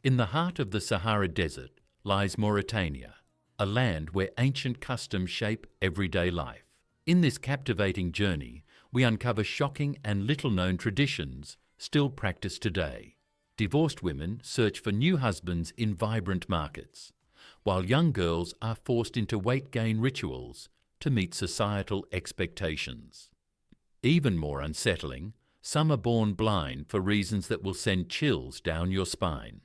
In the heart of the Sahara Desert lies Mauritania, a land where ancient customs shape everyday life. In this captivating journey, we uncover shocking and little-known traditions still practiced today. Divorced women search for new husbands in vibrant markets, while young girls are forced into weight-gain rituals to meet societal expectations. Even more unsettling, some are born blind for reasons that will send chills down your spine.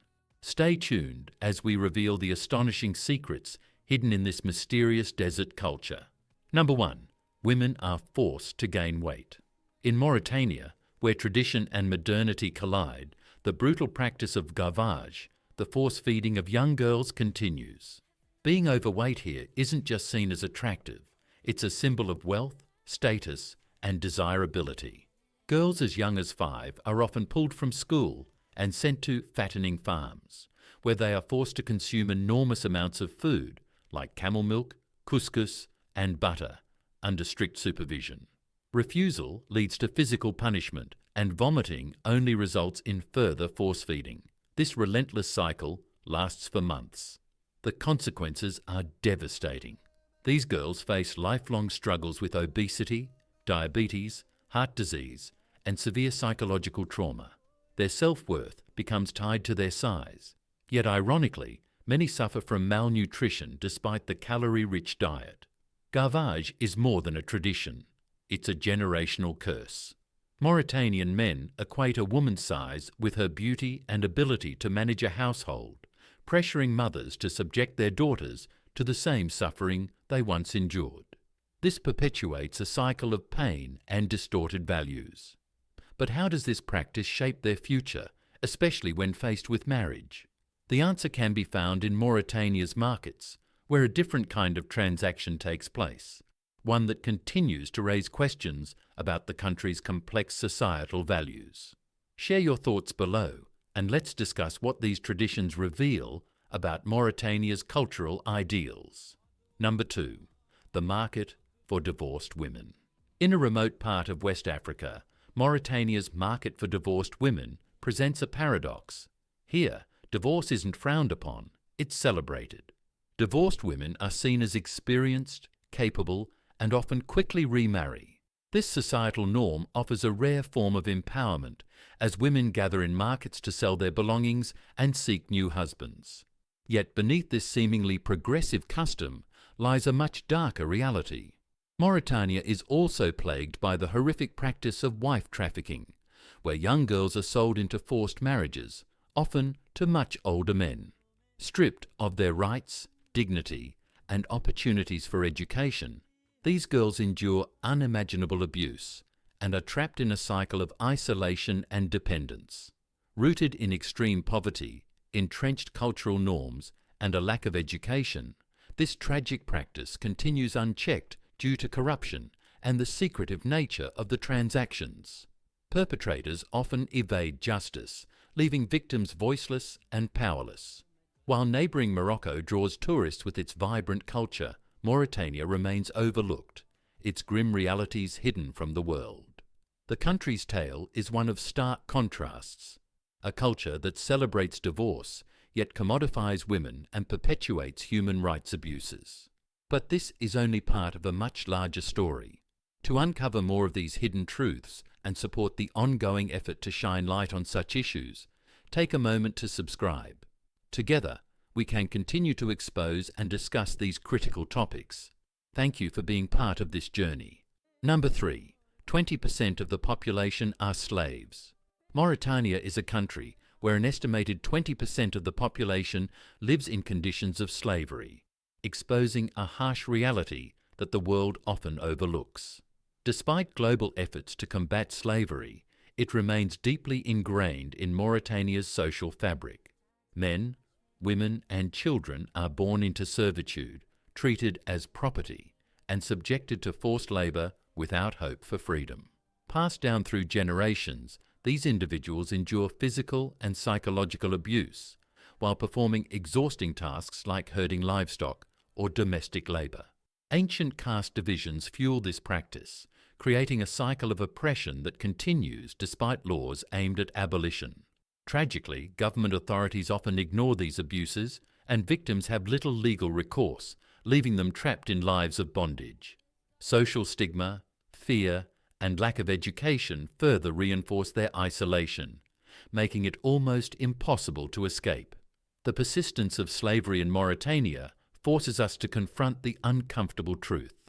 Stay tuned as we reveal the astonishing secrets hidden in this mysterious desert culture. Number 1. Women are forced to gain weight. In Mauritania, where tradition and modernity collide, the brutal practice of gavage, the force-feeding of young girls, continues. Being overweight here isn't just seen as attractive, it's a symbol of wealth, status, and desirability. Girls as young as 5 are often pulled from school and sent to fattening farms, where they are forced to consume enormous amounts of food, like camel milk, couscous, and butter, under strict supervision. Refusal leads to physical punishment, and vomiting only results in further force-feeding. This relentless cycle lasts for months. The consequences are devastating. These girls face lifelong struggles with obesity, diabetes, heart disease, and severe psychological trauma. Their self-worth becomes tied to their size. Yet ironically, many suffer from malnutrition despite the calorie-rich diet. Gavage is more than a tradition. It's a generational curse. Mauritanian men equate a woman's size with her beauty and ability to manage a household, pressuring mothers to subject their daughters to the same suffering they once endured. This perpetuates a cycle of pain and distorted values. But how does this practice shape their future, especially when faced with marriage? The answer can be found in Mauritania's markets, where a different kind of transaction takes place, one that continues to raise questions about the country's complex societal values. Share your thoughts below, and let's discuss what these traditions reveal about Mauritania's cultural ideals. Number 2. The market for divorced women. In a remote part of West Africa, Mauritania's market for divorced women presents a paradox. Here, divorce isn't frowned upon, it's celebrated. Divorced women are seen as experienced, capable, and often quickly remarry. This societal norm offers a rare form of empowerment as women gather in markets to sell their belongings and seek new husbands. Yet beneath this seemingly progressive custom lies a much darker reality. Mauritania is also plagued by the horrific practice of wife trafficking, where young girls are sold into forced marriages, often to much older men. Stripped of their rights, dignity, and opportunities for education, these girls endure unimaginable abuse and are trapped in a cycle of isolation and dependence. Rooted in extreme poverty, entrenched cultural norms, and a lack of education, this tragic practice continues unchecked due to corruption and the secretive nature of the transactions. Perpetrators often evade justice, leaving victims voiceless and powerless. While neighbouring Morocco draws tourists with its vibrant culture, Mauritania remains overlooked, its grim realities hidden from the world. The country's tale is one of stark contrasts, a culture that celebrates divorce, yet commodifies women and perpetuates human rights abuses. But this is only part of a much larger story. To uncover more of these hidden truths and support the ongoing effort to shine light on such issues, take a moment to subscribe. Together, we can continue to expose and discuss these critical topics. Thank you for being part of this journey. Number 3. 20% of the population are slaves. Mauritania is a country where an estimated 20% of the population lives in conditions of slavery, exposing a harsh reality that the world often overlooks. Despite global efforts to combat slavery, it remains deeply ingrained in Mauritania's social fabric. Men, women, and children are born into servitude, treated as property, and subjected to forced labor without hope for freedom. Passed down through generations, these individuals endure physical and psychological abuse, while performing exhausting tasks like herding livestock or domestic labor. Ancient caste divisions fuel this practice, creating a cycle of oppression that continues despite laws aimed at abolition. Tragically, government authorities often ignore these abuses, and victims have little legal recourse, leaving them trapped in lives of bondage. Social stigma, fear, and lack of education further reinforce their isolation, making it almost impossible to escape. The persistence of slavery in Mauritania forces us to confront the uncomfortable truth.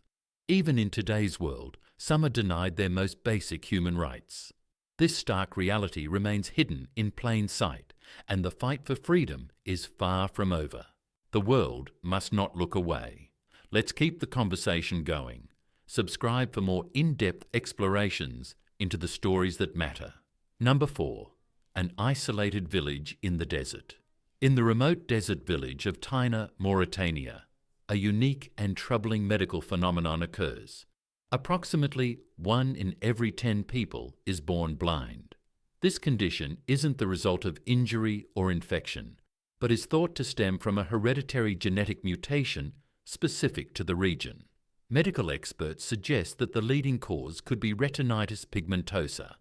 Even in today's world, some are denied their most basic human rights. This stark reality remains hidden in plain sight, and the fight for freedom is far from over. The world must not look away. Let's keep the conversation going. Subscribe for more in-depth explorations into the stories that matter. Number 4. An isolated village in the desert. In the remote desert village of Taina, Mauritania, a unique and troubling medical phenomenon occurs. Approximately 1 in every 10 people is born blind. This condition isn't the result of injury or infection, but is thought to stem from a hereditary genetic mutation specific to the region. Medical experts suggest that the leading cause could be retinitis pigmentosa,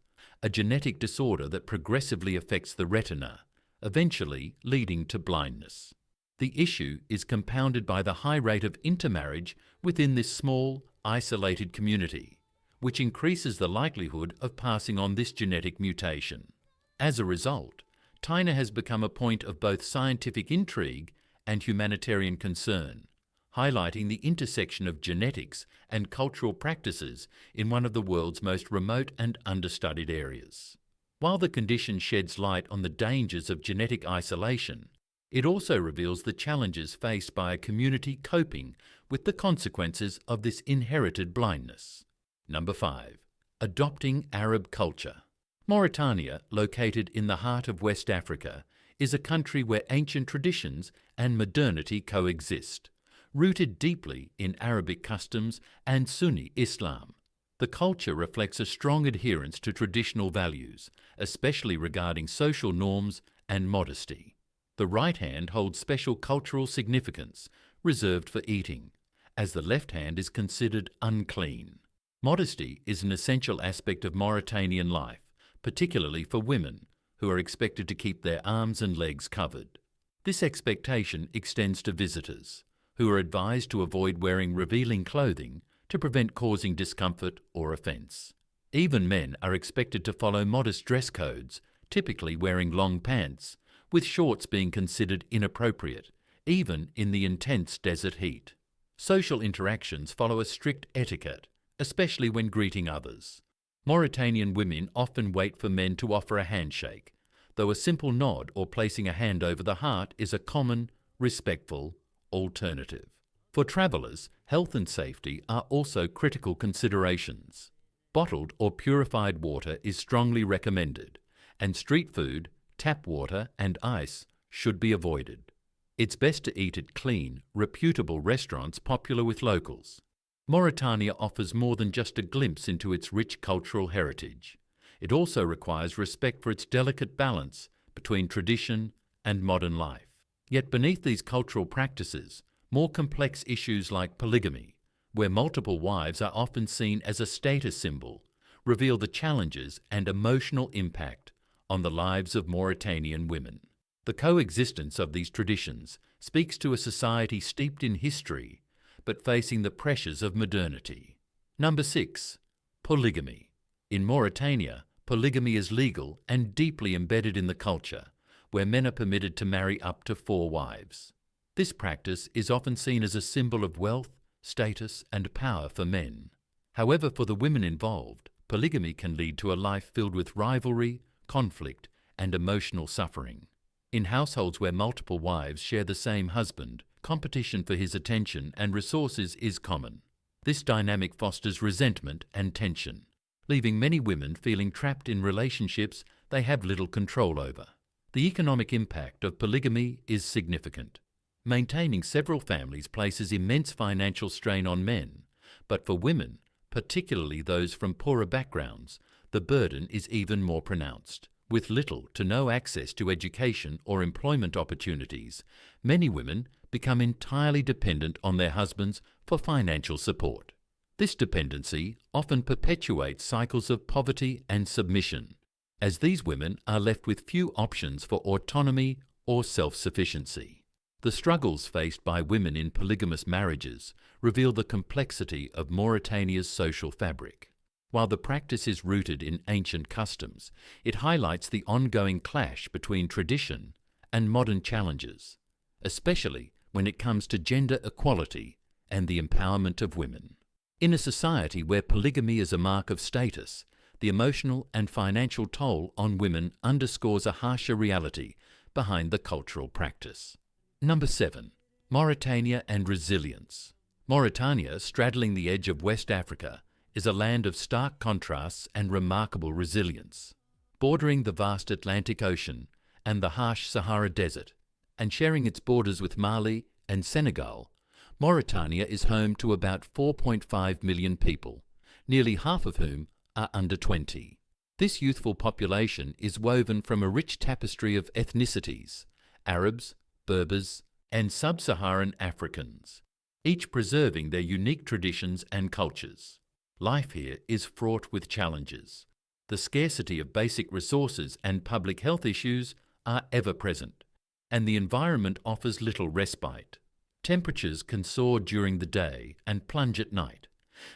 a genetic disorder that progressively affects the retina, eventually leading to blindness. The issue is compounded by the high rate of intermarriage within this small, isolated community, which increases the likelihood of passing on this genetic mutation. As a result, Taina has become a point of both scientific intrigue and humanitarian concern, highlighting the intersection of genetics and cultural practices in one of the world's most remote and understudied areas. While the condition sheds light on the dangers of genetic isolation, it also reveals the challenges faced by a community coping with the consequences of this inherited blindness. Number 5. Adopting Arab culture. Mauritania, located in the heart of West Africa, is a country where ancient traditions and modernity coexist, rooted deeply in Arabic customs and Sunni Islam. The culture reflects a strong adherence to traditional values, especially regarding social norms and modesty. The right hand holds special cultural significance, reserved for eating, as the left hand is considered unclean. Modesty is an essential aspect of Mauritanian life, particularly for women, who are expected to keep their arms and legs covered. This expectation extends to visitors, who are advised to avoid wearing revealing clothing to prevent causing discomfort or offence. Even men are expected to follow modest dress codes, typically wearing long pants, with shorts being considered inappropriate, even in the intense desert heat. Social interactions follow a strict etiquette, especially when greeting others. Mauritanian women often wait for men to offer a handshake, though a simple nod or placing a hand over the heart is a common, respectful alternative. For travellers, health and safety are also critical considerations. Bottled or purified water is strongly recommended, and street food, tap water and ice should be avoided. It's best to eat at clean, reputable restaurants popular with locals. Mauritania offers more than just a glimpse into its rich cultural heritage. It also requires respect for its delicate balance between tradition and modern life. Yet beneath these cultural practices, more complex issues like polygamy, where multiple wives are often seen as a status symbol, reveal the challenges and emotional impact on the lives of Mauritanian women. The coexistence of these traditions speaks to a society steeped in history, but facing the pressures of modernity. Number 6. Polygamy. In Mauritania, polygamy is legal and deeply embedded in the culture, where men are permitted to marry up to 4 wives. This practice is often seen as a symbol of wealth, status, and power for men. However, for the women involved, polygamy can lead to a life filled with rivalry, conflict, and emotional suffering. In households where multiple wives share the same husband, competition for his attention and resources is common. This dynamic fosters resentment and tension, leaving many women feeling trapped in relationships they have little control over. The economic impact of polygamy is significant. Maintaining several families places immense financial strain on men, but for women, particularly those from poorer backgrounds, the burden is even more pronounced. With little to no access to education or employment opportunities, many women become entirely dependent on their husbands for financial support. This dependency often perpetuates cycles of poverty and submission, as these women are left with few options for autonomy or self-sufficiency. The struggles faced by women in polygamous marriages reveal the complexity of Mauritania's social fabric. While the practice is rooted in ancient customs, it highlights the ongoing clash between tradition and modern challenges, especially when it comes to gender equality and the empowerment of women. In a society where polygamy is a mark of status, the emotional and financial toll on women underscores a harsher reality behind the cultural practice. Number 7. Mauritania and resilience. Mauritania, straddling the edge of West Africa, is a land of stark contrasts and remarkable resilience. Bordering the vast Atlantic Ocean and the harsh Sahara Desert, and sharing its borders with Mali and Senegal, Mauritania is home to about 4.5 million people, nearly half of whom are under 20. This youthful population is woven from a rich tapestry of ethnicities: Arabs, Berbers, and Sub-Saharan Africans, each preserving their unique traditions and cultures. Life here is fraught with challenges. The scarcity of basic resources and public health issues are ever present, and the environment offers little respite. Temperatures can soar during the day and plunge at night,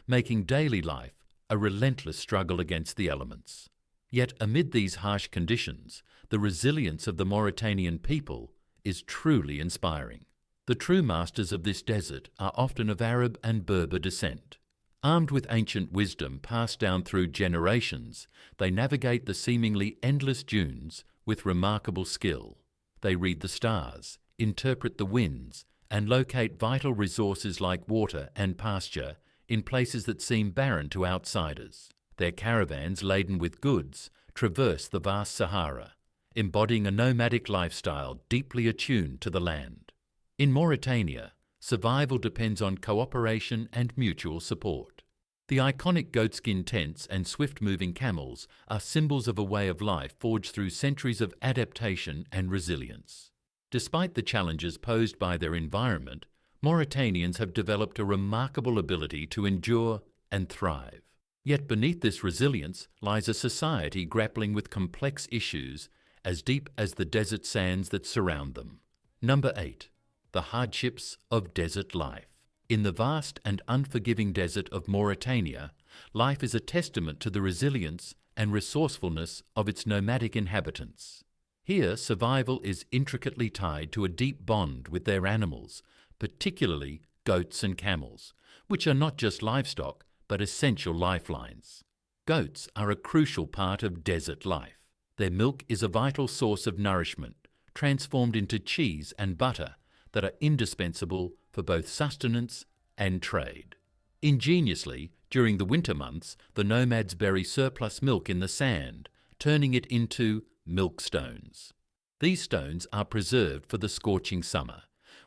making daily life a relentless struggle against the elements. Yet amid these harsh conditions, the resilience of the Mauritanian people is truly inspiring. The true masters of this desert are often of Arab and Berber descent. Armed with ancient wisdom passed down through generations, they navigate the seemingly endless dunes with remarkable skill. They read the stars, interpret the winds, and locate vital resources like water and pasture in places that seem barren to outsiders. Their caravans laden with goods traverse the vast Sahara, embodying a nomadic lifestyle deeply attuned to the land. In Mauritania, survival depends on cooperation and mutual support. The iconic goatskin tents and swift-moving camels are symbols of a way of life forged through centuries of adaptation and resilience. Despite the challenges posed by their environment, Mauritanians have developed a remarkable ability to endure and thrive. Yet beneath this resilience lies a society grappling with complex issues as deep as the desert sands that surround them. Number 8. The hardships of desert life. In the vast and unforgiving desert of Mauritania, life is a testament to the resilience and resourcefulness of its nomadic inhabitants. Here, survival is intricately tied to a deep bond with their animals, particularly goats and camels, which are not just livestock but essential lifelines. Goats are a crucial part of desert life. Their milk is a vital source of nourishment, transformed into cheese and butter that are indispensable for both sustenance and trade. Ingeniously, during the winter months, the nomads bury surplus milk in the sand, turning it into milk stones. These stones are preserved for the scorching summer,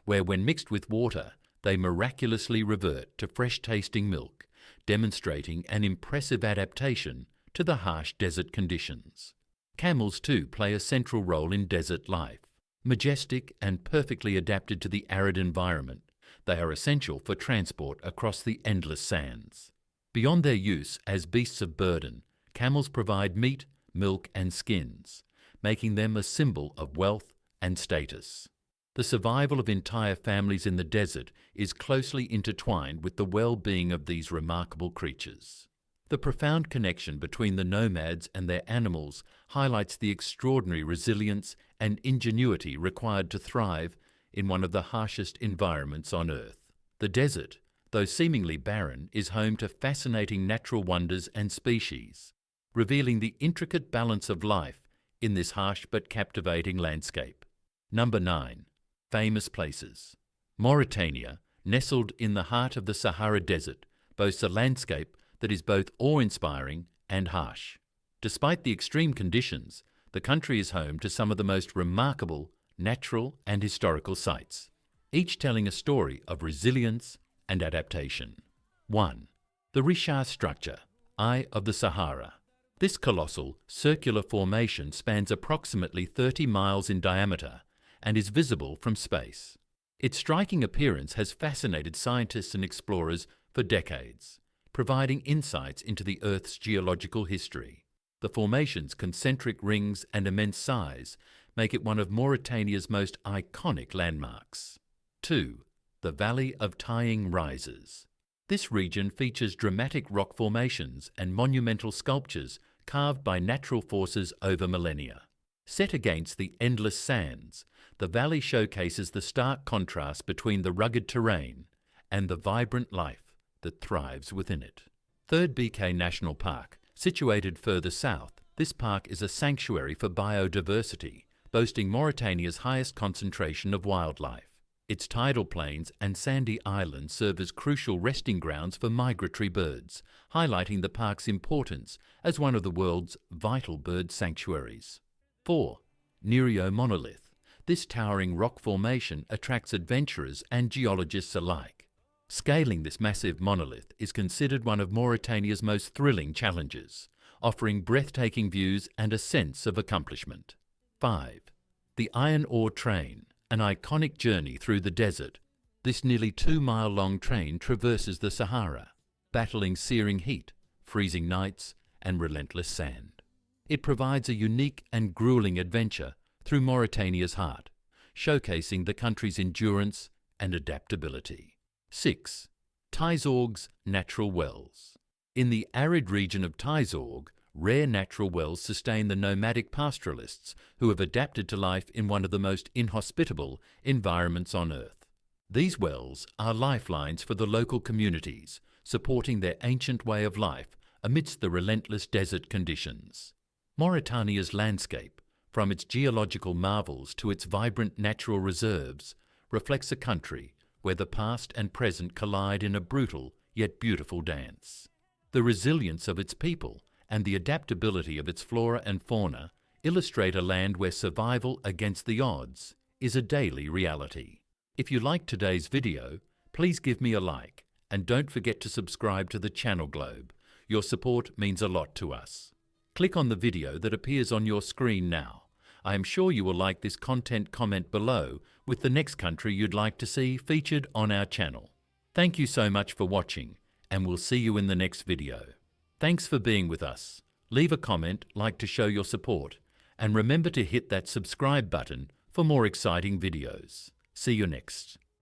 where when mixed with water, they miraculously revert to fresh-tasting milk, demonstrating an impressive adaptation to the harsh desert conditions. Camels too play a central role in desert life. Majestic and perfectly adapted to the arid environment, they are essential for transport across the endless sands. Beyond their use as beasts of burden, camels provide meat, milk and skins, making them a symbol of wealth and status. The survival of entire families in the desert is closely intertwined with the well-being of these remarkable creatures. The profound connection between the nomads and their animals highlights the extraordinary resilience and ingenuity required to thrive in one of the harshest environments on Earth. The desert, though seemingly barren, is home to fascinating natural wonders and species, revealing the intricate balance of life in this harsh but captivating landscape. Number 9. Famous places. Mauritania, nestled in the heart of the Sahara Desert, boasts a landscape that is both awe-inspiring and harsh. Despite the extreme conditions, the country is home to some of the most remarkable natural and historical sites, each telling a story of resilience and adaptation. 1. The Richard structure, Eye of the Sahara. This colossal, circular formation spans approximately 30 miles in diameter and is visible from space. Its striking appearance has fascinated scientists and explorers for decades, providing insights into the Earth's geological history. The formation's concentric rings and immense size make it one of Mauritania's most iconic landmarks. 2. The Valley of Tying Rises. This region features dramatic rock formations and monumental sculptures carved by natural forces over millennia. Set against the endless sands, the valley showcases the stark contrast between the rugged terrain and the vibrant life that thrives within it. 3rd BK National Park. Situated further south, this park is a sanctuary for biodiversity, boasting Mauritania's highest concentration of wildlife. Its tidal plains and sandy islands serve as crucial resting grounds for migratory birds, highlighting the park's importance as one of the world's vital bird sanctuaries. 4. Nerio Monolith. This towering rock formation attracts adventurers and geologists alike. Scaling this massive monolith is considered one of Mauritania's most thrilling challenges, offering breathtaking views and a sense of accomplishment. 5. The Iron Ore Train, an iconic journey through the desert. This nearly 2-mile-long train traverses the Sahara, battling searing heat, freezing nights, and relentless sand. It provides a unique and grueling adventure through Mauritania's heart, showcasing the country's endurance and adaptability. 6. Taizorgue's Natural Wells. In the arid region of Taizorgue, rare natural wells sustain the nomadic pastoralists who have adapted to life in one of the most inhospitable environments on Earth. These wells are lifelines for the local communities, supporting their ancient way of life amidst the relentless desert conditions. Mauritania's landscape, from its geological marvels to its vibrant natural reserves, reflects a country where the past and present collide in a brutal yet beautiful dance. The resilience of its people and the adaptability of its flora and fauna illustrate a land where survival against the odds is a daily reality. If you liked today's video, please give me a like and don't forget to subscribe to the channel Globe. Your support means a lot to us. Click on the video that appears on your screen now. I am sure you will like this content. Comment below with the next country you'd like to see featured on our channel. Thank you so much for watching, and we'll see you in the next video. Thanks for being with us. Leave a comment, like to show your support, and remember to hit that subscribe button for more exciting videos. See you next.